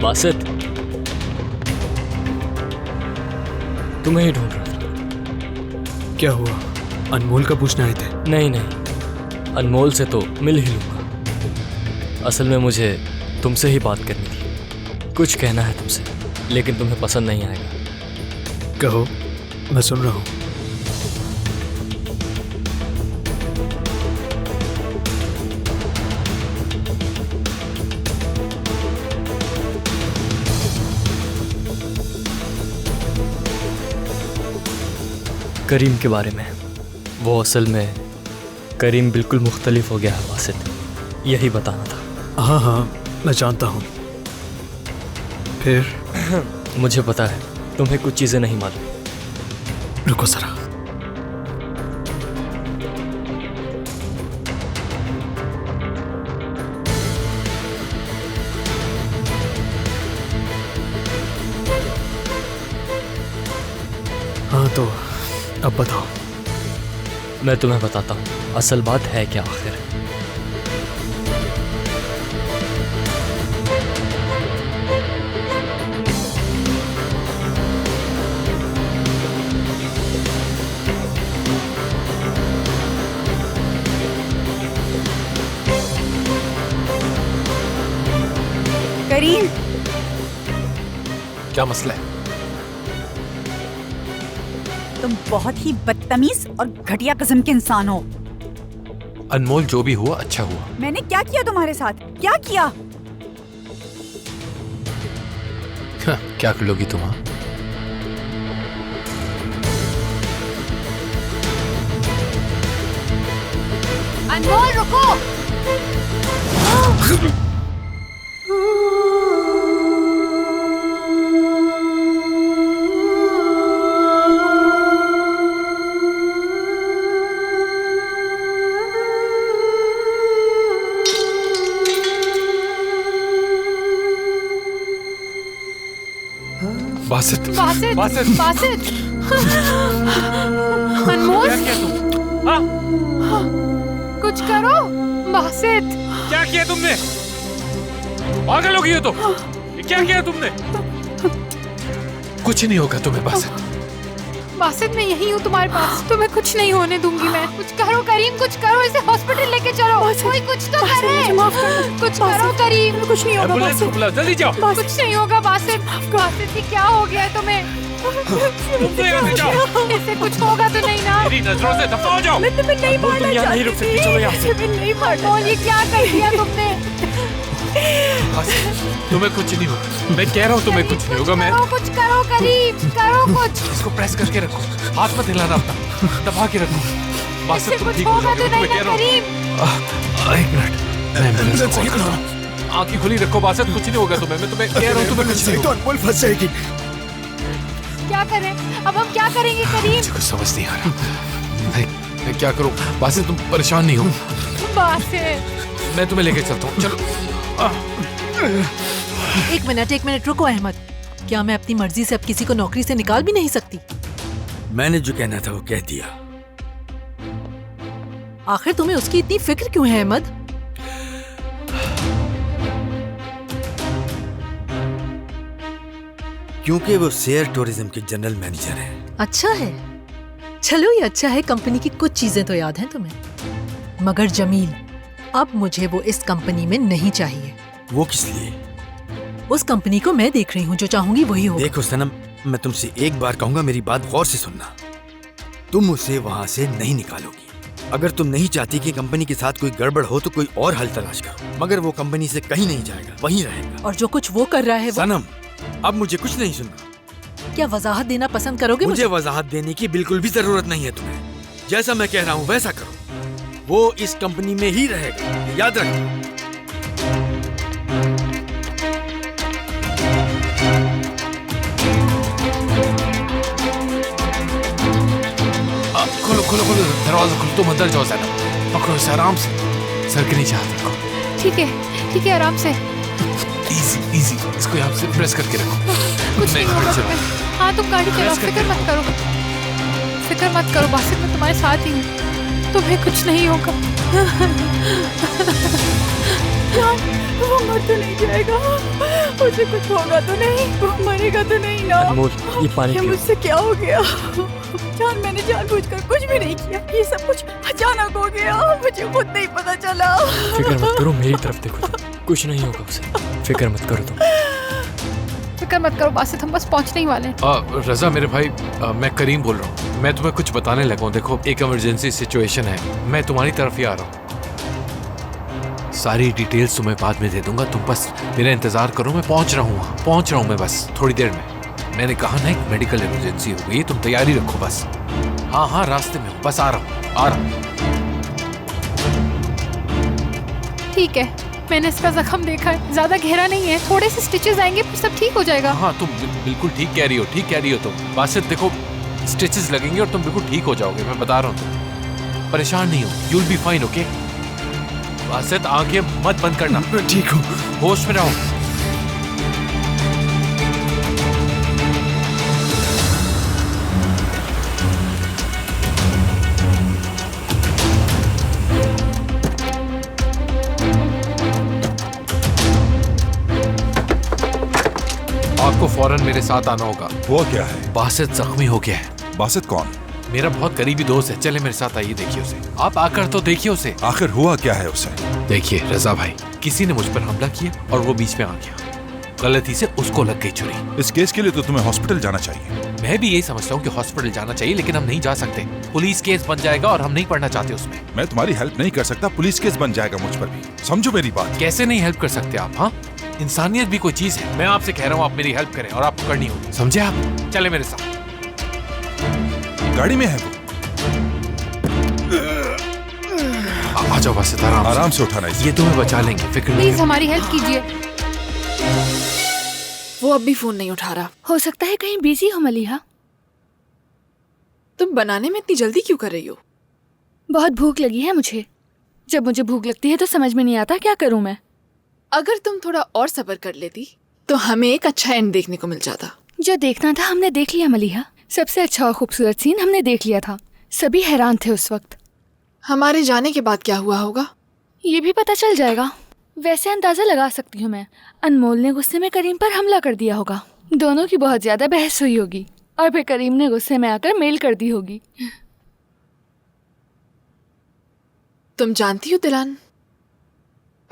बासित, तुम्हें ही ढूंढ रहा था। क्या हुआ? अनमोल का पूछने आए थे? नहीं नहीं, अनमोल से तो मिल ही लूंगा। असल में मुझे तुमसे ही बात करनी थी। कुछ कहना है तुमसे, लेकिन तुम्हें पसंद नहीं आएगा। कहो, मैं सुन रहा हूँ। करीम के बारे में। वो असल में करीम बिल्कुल मुख्तलिफ हो गया है बासित, यही बताना था। हाँ हाँ, मैं जानता हूँ। फिर? मुझे पता है तुम्हें कुछ चीज़ें नहीं मालूम। रुको जरा। हाँ तो अब बताओ। मैं तुम्हें बताता हूँ असल बात है क्या आखिर। करीम, क्या मसला है? तुम बहुत ही बदतमीज और घटिया किस्म के इंसान हो। अनमोल, जो भी हुआ अच्छा हुआ। मैंने क्या किया तुम्हारे साथ? क्या किया? क्या कर लोगी तुम? हाँ? अनमोल रुको। बासित, बासित, बासित, बासित। अनमोल, क्या किया तुम? हाँ? कुछ करो। बासित, क्या किया तुमने? पागल हो गई हो तो? ये क्या किया तुमने? कुछ नहीं होगा तुम्हें बासित। बासित मैं यही हूँ तुम्हारे पास, तुम्हें कुछ नहीं होने दूंगी मैं। कुछ करो करीम, कुछ करो, इसे हॉस्पिटल लेके चलो। कोई कुछ तो करे। कुछ करो करीम। कुछ नहीं होगा एम्बुलेंस को बुलाओ, जल्दी जाओ। कुछ नहीं होगा बासित। बासित, ये क्या हो गया है तुम्हें? तुम तो यहाँ से जाओ। इससे कुछ होगा तो नहीं ना? मेरी नजरों से दफा हो जाओ। मैं तुम्हें नहीं तुम मारना यहाँ नहीं रुक सकती, चलो यहाँ से। मैं नहीं मारना। अनमोल, ये क्या कर दिया तुमने? बासित, तुम्हें कुछ नहीं होगा। मैं कह रहा हूँ तुम्हें कुछ नहीं होगा। मैं कुछ करो करीम, करो कुछ। इसको प्रेस करके रखो, हाथ मत हिलाना अपना, दबा के रखो। बासित, इससे तुम कुछ ठीक हो होगा जाओगे, तो मैं नहीं तुम्हें ना कह रहा हूँ। करीम? एक मिनट, मैं एम्बुलेंस को कॉल करता हूँ। आंखें खुली रखो बासित, कुछ नहीं होगा तुम्हें। मैं तुम्हें कह रहा हूँ तुम्हें कुछ नहीं होगा। अनमोल फंस जाएगी। क्या करें अब? हम क्या करेंगे करीम? मुझे कुछ समझ नहीं आ रहा। मैं क्या करूं? बासित, तुम परेशान नहीं हो? बासित, मैं तुम्हें लेके चलता हूँ, चलो। एक मिनट रुको अहमद। क्या मैं अपनी मर्जी से अब किसी को नौकरी से निकाल भी नहीं सकती? मैंने जो कहना था वो कह दिया। आखिर तुम्हें उसकी इतनी फिक्र क्यों है अहमद? क्योंकि वो शेयर टूरिज्म के जनरल मैनेजर है। अच्छा है, चलो ये अच्छा है। कंपनी की कुछ चीजें तो याद हैं तुम्हें, मगर जमील, अब मुझे वो इस कंपनी में नहीं चाहिए। वो किस लिए? उस कंपनी को मैं देख रही हूँ, जो चाहूंगी वही होगा। देखो सनम, मैं तुमसे एक बार कहूंगा, मेरी बात गौर से सुनना। तुम उसे वहां से नहीं निकालोगी। अगर तुम नहीं चाहती कि कंपनी के साथ कोई गड़बड़ हो तो कोई और हल तलाश करो, मगर वो कंपनी से कहीं नहीं जाएगा, वहीं रहेगा। और जो कुछ वो कर रहा है वो... सनम, अब मुझे कुछ नहीं सुनना। क्या वजाहत देना पसंद करोगे मुझे वजाहत देने की बिल्कुल भी जरूरत नहीं है तुम्हें। जैसा मैं कह रहा हूँ वैसा करो। वो इस कंपनी में ही रहेगा, याद रखना। खोलो खोलो खोलो, दरवाजा खोलो। तुम अंदर जाओ ज़रा, पकड़ो इसे आराम से, सर के नीचे हाथ रखो। ठीक है आराम से। इजी इजी, इसको यहाँ से प्रेस करके रखो। कुछ नहीं होगा चलो। तुम्हें। हाँ तुम गाड़ी चलाओ, फिक्र मत करो, फिक्र मत करो बासित, मैं तुम्हारे साथ ही हूँ, तुम्हें कुछ नहीं होगा। वो मर तो नहीं जाएगा? वो उसे कुछ होगा तो नहीं, वो मरेगा तो नहीं ना? अनमोल, ये पानी ये पियो। मुझसे क्या हो गया? जान, मैंने जानबूझकर कुछ भी नहीं किया। ये सब कुछ अचानक हो गया, मुझे खुद नहीं पता चला। फिक्र मत करो, मेरी तरफ देखो तुम। कुछ नहीं होगा उसे, फिक्र मत करो तुम। फिक्र मत करो बासित, हम बस पहुंचने ही वाले हैं। रजा मेरे भाई, मैं करीम बोल रहा हूँ। मैं तुम्हें कुछ बताने लगा हूँ। देखो, एक इमरजेंसी सिचुएशन है, मैं तुम्हारी तरफ ही आ रहा हूँ। सारी डिटेल्स तुम्हें बाद में दे दूंगा, तुम बस मेरा इंतजार करो। मैं पहुंच रहा हूँ, वहाँ पहुंच रहा हूँ मैं बस थोड़ी देर में। मैंने कहा ना, एक मेडिकल इमरजेंसी हो गई, तुम तैयारी रखो बस। हाँ हाँ, रास्ते में हूँ, बस आ रहा हूँ, आ रहा हूँ। ठीक है, मैंने इसका जख्म देखा है, ज्यादा गहरा नहीं है, थोड़े से स्टिचेस आएंगे फिर सब ठीक हो जाएगा। हाँ, तुम बिल्कुल ठीक कह रही हो, ठीक कह रही हो तुम। बासित देखो, स्टिचेस लगेंगे और तुम बिल्कुल ठीक हो जाओगे, मैं बता रहा हूँ। तुम परेशान नहीं हो, you will be fine, okay? Basit, आंखें मत बंद करना। मैं ठीक हूँ। होश में रहो। आपको फौरन मेरे साथ आना होगा। हुआ क्या है? बासित जख्मी हो गया है। बासित कौन? मेरा बहुत करीबी दोस्त है, चले मेरे साथ आइए, देखिए उसे। आप आकर तो देखिए उसे। आखिर हुआ क्या है उसे? देखिए रजा भाई, किसी ने मुझ पर हमला किया और वो बीच में आ गया। गलती से उसको लग गई छुरी। इस केस के लिए तो तुम्हें हॉस्पिटल जाना चाहिए। मैं भी यही समझता हूँ कि हॉस्पिटल जाना चाहिए, लेकिन हम नहीं जा सकते। पुलिस केस बन जाएगा और हम नहीं पढ़ना चाहते उसमें। मैं तुम्हारी हेल्प नहीं कर सकता, पुलिस केस बन जाएगा मुझ पर भी। समझो मेरी बात। कैसे नहीं हेल्प कर सकते आप? हाँ, इंसानियत भी कोई चीज है। मैं आपसे कह रहा हूँ, आप मेरी हेल्प करें और आपको करनी होगी, समझे आप? चले मेरे साथ। गाड़ी में है वो। आ जाओ बस, आराम से उठाना इसे। ये तुम्हें बचा लेंगे, फिक्र नहीं। प्लीज हमारी हेल्प कीजिए। वो अब भी फोन नहीं उठा रहा। हो सकता है कहीं बिजी हो मलिहा। तुम बनाने में इतनी जल्दी क्यों कर रही हो? बहुत भूख लगी है मुझे। जब मुझे भूख लगती है तो समझ में नहीं आता क्या करूं मैं। अगर तुम थोड़ा और सब्र कर लेती तो हमें एक अच्छा एंड देखने को मिल जाता। जो देखना था हमने देख लिया मलिहा। सबसे अच्छा और खूबसूरत सीन हमने देख लिया था। सभी हैरान थे उस वक्त। हमारे जाने के बाद क्या हुआ होगा ये भी पता चल जाएगा। वैसे अंदाजा लगा सकती हूँ मैं, अनमोल ने गुस्से में करीम पर हमला कर दिया होगा। दोनों की बहुत ज्यादा बहस हुई होगी और फिर करीम ने गुस्से में आकर मेल कर दी होगी। तुम जानती हो दिलान,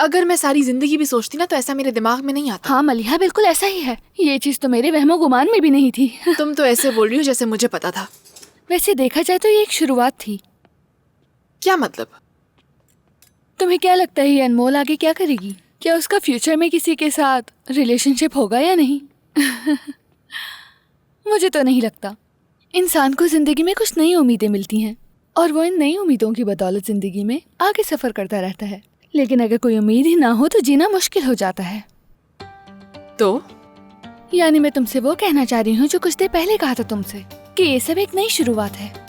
अगर मैं सारी जिंदगी भी सोचती ना तो ऐसा मेरे दिमाग में नहीं आता। हाँ मलिहा, बिल्कुल ऐसा ही है। ये चीज तो मेरे वहमो गुमान में भी नहीं थी। तुम तो ऐसे बोल रही हो जैसे मुझे पता था। वैसे देखा जाए तो ये एक शुरुआत थी। क्या मतलब? तुम्हें क्या लगता है ये अनमोल आगे क्या करेगी? क्या उसका फ्यूचर में किसी के साथ रिलेशनशिप होगा या नहीं? मुझे तो नहीं लगता। इंसान को जिंदगी में कुछ नई उम्मीदें मिलती हैं और वो इन नई उम्मीदों की बदौलत जिंदगी में आगे सफर करता रहता है। लेकिन अगर कोई उम्मीद ही ना हो तो जीना मुश्किल हो जाता है। तो यानी मैं तुमसे वो कहना चाह रही हूँ जो कुछ देर पहले कहा था तुमसे, कि ये सब एक नई शुरुआत है।